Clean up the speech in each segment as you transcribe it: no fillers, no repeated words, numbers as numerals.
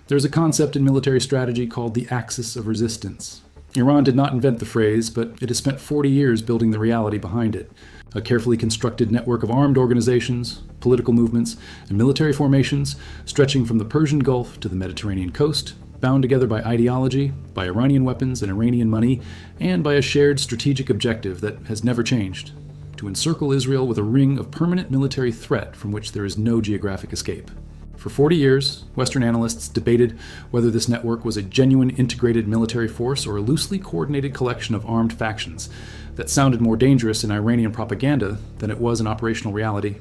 There's a concept in military strategy called the axis of resistance. Iran did not invent the phrase, but it has spent 40 years building the reality behind it. A carefully constructed network of armed organizations, political movements, and military formations stretching from the Persian Gulf to the Mediterranean coast, bound together by ideology, by Iranian weapons and Iranian money, and by a shared strategic objective that has never changed: to encircle Israel with a ring of permanent military threat from which there is no geographic escape. For 40 years, Western analysts debated whether this network was a genuine integrated military force or a loosely coordinated collection of armed factions that sounded more dangerous in Iranian propaganda than it was in operational reality.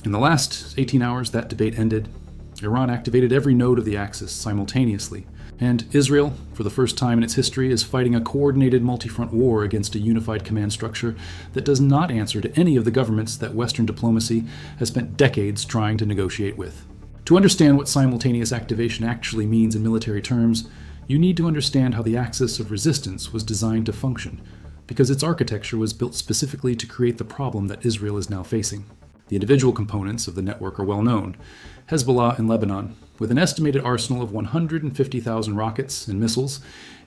In the last 18 hours, that debate ended. Iran activated every node of the axis simultaneously, and Israel, for the first time in its history, is fighting a coordinated multi-front war against a unified command structure that does not answer to any of the governments that Western diplomacy has spent decades trying to negotiate with. To understand what simultaneous activation actually means in military terms, you need to understand how the axis of resistance was designed to function, because its architecture was built specifically to create the problem that Israel is now facing. The individual components of the network are well known: Hezbollah in Lebanon, with an estimated arsenal of 150,000 rockets and missiles,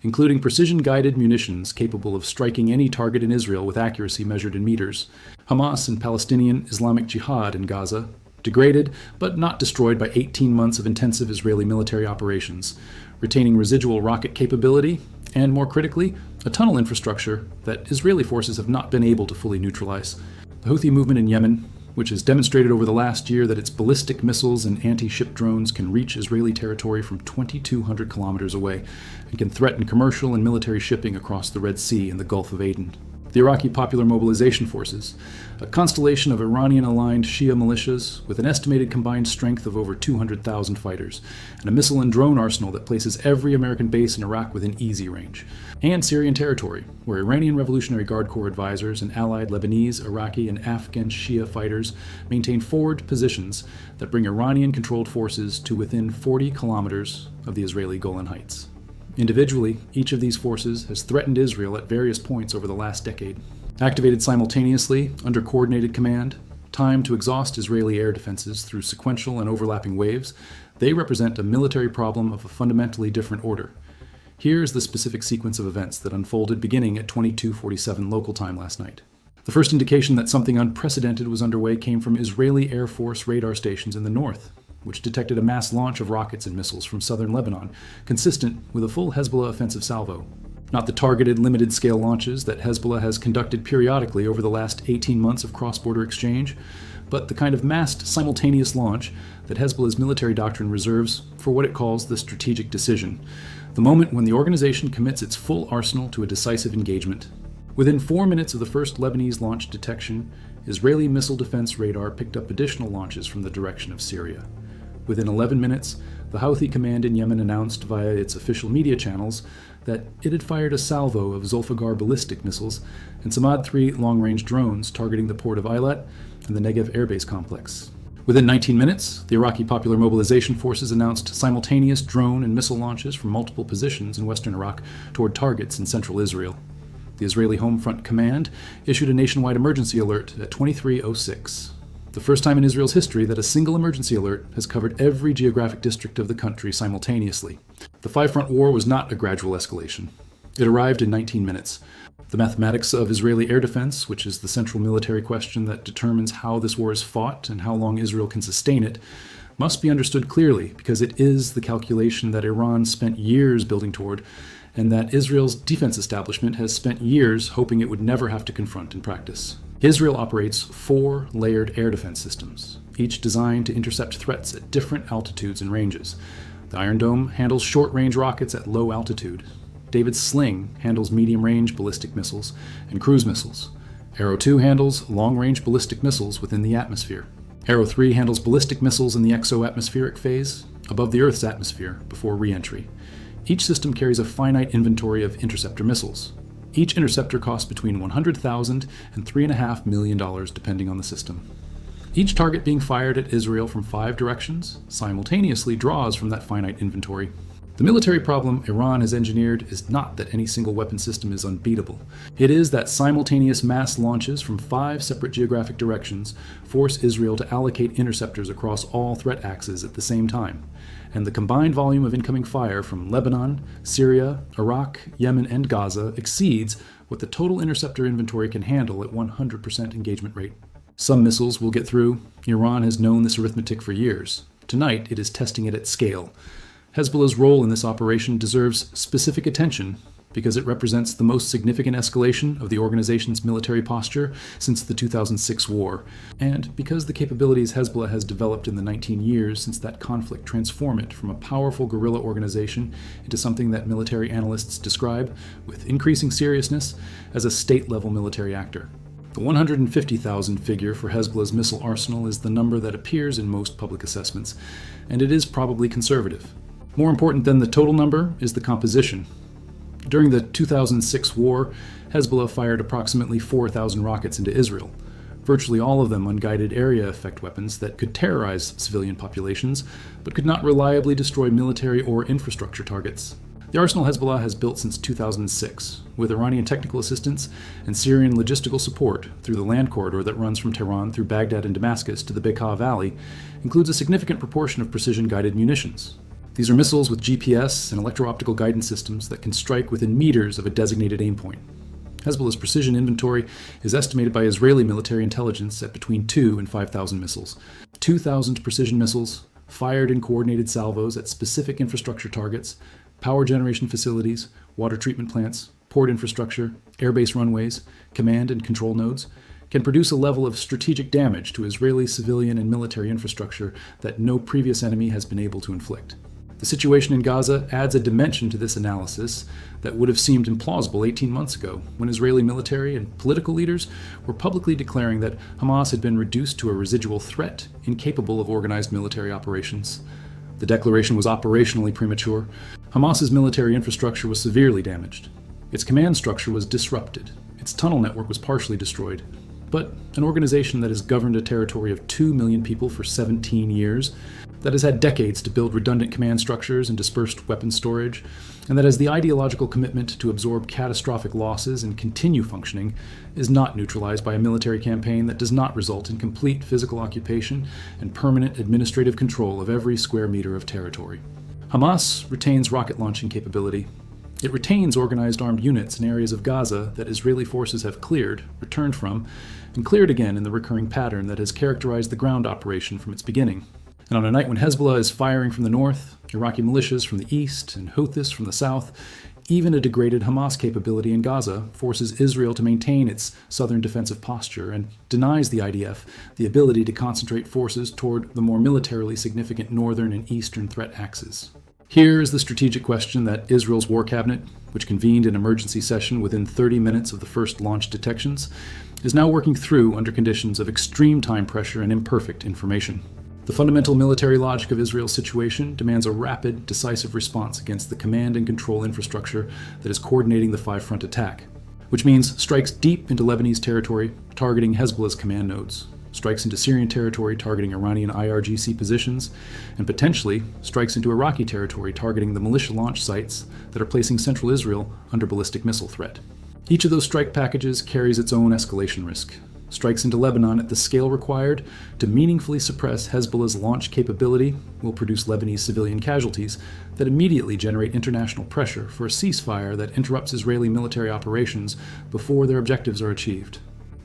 including precision-guided munitions capable of striking any target in Israel with accuracy measured in meters. Hamas and Palestinian Islamic Jihad in Gaza, degraded but not destroyed by 18 months of intensive Israeli military operations, retaining residual rocket capability, and more critically, a tunnel infrastructure that Israeli forces have not been able to fully neutralize. The Houthi movement in Yemen, which has demonstrated over the last year that its ballistic missiles and anti-ship drones can reach Israeli territory from 2,200 kilometers away and can threaten commercial and military shipping across the Red Sea and the Gulf of Aden. The Iraqi Popular Mobilization Forces, a constellation of Iranian-aligned Shia militias with an estimated combined strength of over 200,000 fighters, and a missile and drone arsenal that places every American base in Iraq within easy range. And Syrian territory, where Iranian Revolutionary Guard Corps advisors and allied Lebanese, Iraqi, and Afghan Shia fighters maintain forward positions that bring Iranian-controlled forces to within 40 kilometers of the Israeli Golan Heights. Individually, each of these forces has threatened Israel at various points over the last decade. Activated simultaneously, under coordinated command, timed to exhaust Israeli air defenses through sequential and overlapping waves, they represent a military problem of a fundamentally different order. Here is the specific sequence of events that unfolded beginning at 22:47 local time last night. The first indication that something unprecedented was underway came from Israeli Air Force radar stations in the north, which detected a mass launch of rockets and missiles from southern Lebanon, consistent with a full Hezbollah offensive salvo. Not the targeted, limited-scale launches that Hezbollah has conducted periodically over the last 18 months of cross-border exchange, but the kind of massed, simultaneous launch that Hezbollah's military doctrine reserves for what it calls the strategic decision, the moment when the organization commits its full arsenal to a decisive engagement. Within 4 minutes of the first Lebanese launch detection, Israeli missile defense radar picked up additional launches from the direction of Syria. Within 11 minutes, the Houthi command in Yemen announced via its official media channels that it had fired a salvo of Zulfiqar ballistic missiles and Samad-3 long-range drones targeting the port of Eilat and the Negev airbase complex. Within 19 minutes, the Iraqi Popular Mobilization Forces announced simultaneous drone and missile launches from multiple positions in western Iraq toward targets in central Israel. The Israeli Home Front Command issued a nationwide emergency alert at 23:06. The first time in Israel's history that a single emergency alert has covered every geographic district of the country simultaneously. The five-front war was not a gradual escalation. It arrived in 19 minutes. The mathematics of Israeli air defense, which is the central military question that determines how this war is fought and how long Israel can sustain it, must be understood clearly because it is the calculation that Iran spent years building toward and that Israel's defense establishment has spent years hoping it would never have to confront in practice. Israel operates 4 layered air defense systems, each designed to intercept threats at different altitudes and ranges. The Iron Dome handles short-range rockets at low altitude. David's Sling handles medium-range ballistic missiles and cruise missiles. Arrow 2 handles long-range ballistic missiles within the atmosphere. Arrow 3 handles ballistic missiles in the exo-atmospheric phase, above the Earth's atmosphere, before re-entry. Each system carries a finite inventory of interceptor missiles. Each interceptor costs between $100,000 and $3.5 million depending on the system. Each target being fired at Israel from 5 directions simultaneously draws from that finite inventory. The military problem Iran has engineered is not that any single weapon system is unbeatable. It is that simultaneous mass launches from 5 separate geographic directions force Israel to allocate interceptors across all threat axes at the same time. And the combined volume of incoming fire from Lebanon, Syria, Iraq, Yemen, and Gaza exceeds what the total interceptor inventory can handle at 100% engagement rate. Some missiles will get through. Iran has known this arithmetic for years. Tonight, it is testing it at scale. Hezbollah's role in this operation deserves specific attention because it represents the most significant escalation of the organization's military posture since the 2006 war, and because the capabilities Hezbollah has developed in the 19 years since that conflict transform it from a powerful guerrilla organization into something that military analysts describe, with increasing seriousness, as a state-level military actor. The 150,000 figure for Hezbollah's missile arsenal is the number that appears in most public assessments, and it is probably conservative. More important than the total number is the composition. During the 2006 war, Hezbollah fired approximately 4,000 rockets into Israel, virtually all of them unguided area effect weapons that could terrorize civilian populations, but could not reliably destroy military or infrastructure targets. The arsenal Hezbollah has built since 2006, with Iranian technical assistance and Syrian logistical support through the land corridor that runs from Tehran through Baghdad and Damascus to the Bekaa Valley, includes a significant proportion of precision-guided munitions. These are missiles with GPS and electro-optical guidance systems that can strike within meters of a designated aim point. Hezbollah's precision inventory is estimated by Israeli military intelligence at between 2,000 and 5,000 missiles. 2,000 precision missiles, fired in coordinated salvos at specific infrastructure targets, power generation facilities, water treatment plants, port infrastructure, airbase runways, command and control nodes, can produce a level of strategic damage to Israeli civilian and military infrastructure that no previous enemy has been able to inflict. The situation in Gaza adds a dimension to this analysis that would have seemed implausible 18 months ago, when Israeli military and political leaders were publicly declaring that Hamas had been reduced to a residual threat, incapable of organized military operations. The declaration was operationally premature. Hamas's military infrastructure was severely damaged. Its command structure was disrupted. Its tunnel network was partially destroyed. But an organization that has governed a territory of 2 million people for 17 years, that has had decades to build redundant command structures and dispersed weapons storage, and that has the ideological commitment to absorb catastrophic losses and continue functioning, is not neutralized by a military campaign that does not result in complete physical occupation and permanent administrative control of every square meter of territory. Hamas retains rocket launching capability. It retains organized armed units in areas of Gaza that Israeli forces have cleared, returned from, and cleared again in the recurring pattern that has characterized the ground operation from its beginning. And on a night when Hezbollah is firing from the north, Iraqi militias from the east, and Houthis from the south, even a degraded Hamas capability in Gaza forces Israel to maintain its southern defensive posture and denies the IDF the ability to concentrate forces toward the more militarily significant northern and eastern threat axes. Here is the strategic question that Israel's War Cabinet, which convened an emergency session within 30 minutes of the first launch detections, is now working through under conditions of extreme time pressure and imperfect information. The fundamental military logic of Israel's situation demands a rapid, decisive response against the command and control infrastructure that is coordinating the five-front attack, which means strikes deep into Lebanese territory, targeting Hezbollah's command nodes, strikes into Syrian territory targeting Iranian IRGC positions, and potentially strikes into Iraqi territory targeting the militia launch sites that are placing central Israel under ballistic missile threat. Each of those strike packages carries its own escalation risk. Strikes into Lebanon at the scale required to meaningfully suppress Hezbollah's launch capability will produce Lebanese civilian casualties that immediately generate international pressure for a ceasefire that interrupts Israeli military operations before their objectives are achieved.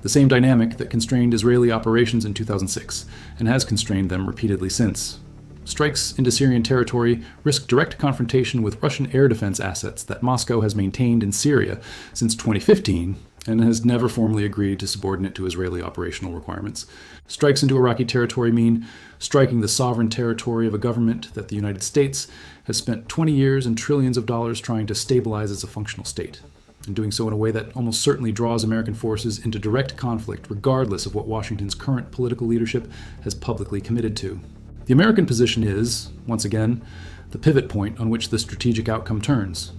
The same dynamic that constrained Israeli operations in 2006 and has constrained them repeatedly since. Strikes into Syrian territory risk direct confrontation with Russian air defense assets that Moscow has maintained in Syria since 2015 and has never formally agreed to subordinate to Israeli operational requirements. Strikes into Iraqi territory mean striking the sovereign territory of a government that the United States has spent 20 years and trillions of dollars trying to stabilize as a functional state, and doing so in a way that almost certainly draws American forces into direct conflict regardless of what Washington's current political leadership has publicly committed to. The American position is, once again, the pivot point on which the strategic outcome turns.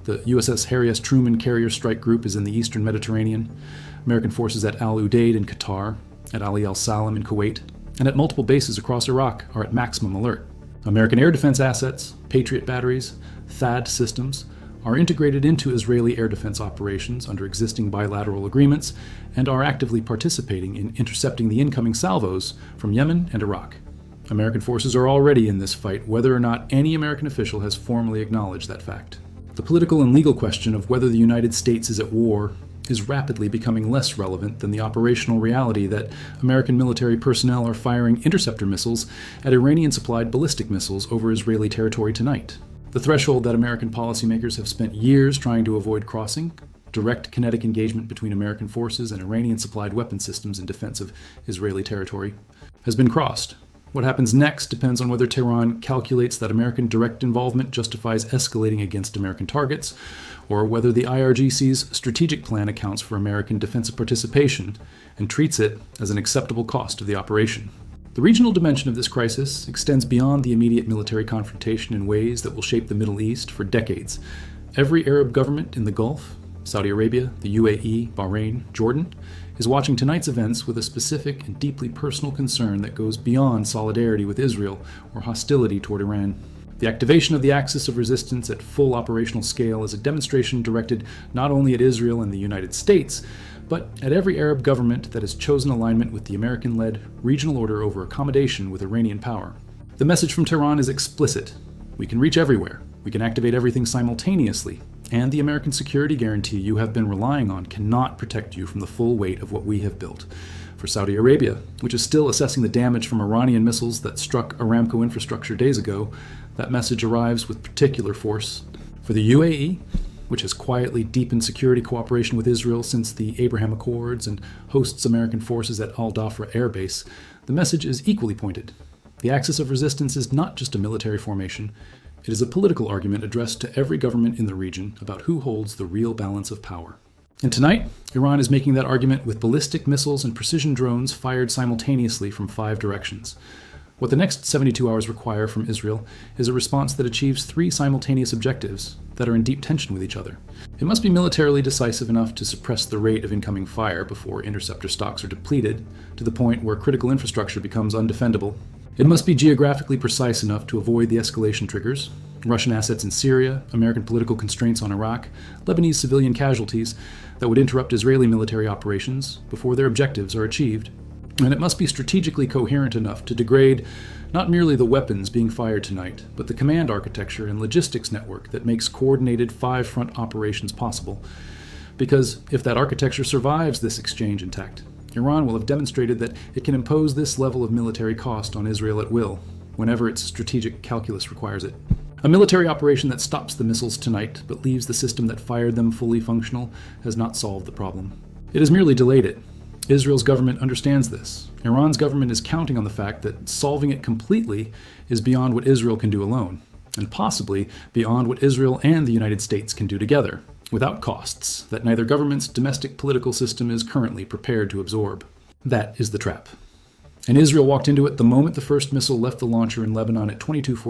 The USS Harry S. Truman Carrier Strike Group is in the eastern Mediterranean, American forces at Al Udeid in Qatar, at Ali al-Salam in Kuwait, and at multiple bases across Iraq are at maximum alert. American air defense assets, Patriot batteries, THAAD systems are integrated into Israeli air defense operations under existing bilateral agreements and are actively participating in intercepting the incoming salvos from Yemen and Iraq. American forces are already in this fight, whether or not any American official has formally acknowledged that fact. The political and legal question of whether the United States is at war is rapidly becoming less relevant than the operational reality that American military personnel are firing interceptor missiles at Iranian-supplied ballistic missiles over Israeli territory tonight. The threshold that American policymakers have spent years trying to avoid crossing, direct kinetic engagement between American forces and Iranian-supplied weapon systems in defense of Israeli territory, has been crossed. What happens next depends on whether Tehran calculates that American direct involvement justifies escalating against American targets, or whether the IRGC's strategic plan accounts for American defensive participation and treats it as an acceptable cost of the operation. The regional dimension of this crisis extends beyond the immediate military confrontation in ways that will shape the Middle East for decades. Every Arab government in the Gulf, Saudi Arabia, the UAE, Bahrain, Jordan, is watching tonight's events with a specific and deeply personal concern that goes beyond solidarity with Israel or hostility toward Iran. The activation of the axis of resistance at full operational scale is a demonstration directed not only at Israel and the United States, but at every Arab government that has chosen alignment with the American-led regional order over accommodation with Iranian power. The message from Tehran is explicit. We can reach everywhere. We can activate everything simultaneously. And the American security guarantee you have been relying on cannot protect you from the full weight of what we have built. For Saudi Arabia, which is still assessing the damage from Iranian missiles that struck Aramco infrastructure days ago, that message arrives with particular force. For the UAE, which has quietly deepened security cooperation with Israel since the Abraham Accords and hosts American forces at Al-Dhafra Air Base, the message is equally pointed. The axis of resistance is not just a military formation, it is a political argument addressed to every government in the region about who holds the real balance of power. And tonight, Iran is making that argument with ballistic missiles and precision drones fired simultaneously from 5 directions. What the next 72 hours require from Israel is a response that achieves 3 simultaneous objectives that are in deep tension with each other. It must be militarily decisive enough to suppress the rate of incoming fire before interceptor stocks are depleted to the point where critical infrastructure becomes undefendable. It must be geographically precise enough to avoid the escalation triggers, Russian assets in Syria, American political constraints on Iraq, Lebanese civilian casualties that would interrupt Israeli military operations before their objectives are achieved. And it must be strategically coherent enough to degrade not merely the weapons being fired tonight, but the command architecture and logistics network that makes coordinated 5-front operations possible. Because if that architecture survives this exchange intact, Iran will have demonstrated that it can impose this level of military cost on Israel at will, whenever its strategic calculus requires it. A military operation that stops the missiles tonight, but leaves the system that fired them fully functional, has not solved the problem. It has merely delayed it. Israel's government understands this. Iran's government is counting on the fact that solving it completely is beyond what Israel can do alone, and possibly beyond what Israel and the United States can do together, without costs that neither government's domestic political system is currently prepared to absorb. That is the trap. And Israel walked into it the moment the first missile left the launcher in Lebanon at 22:40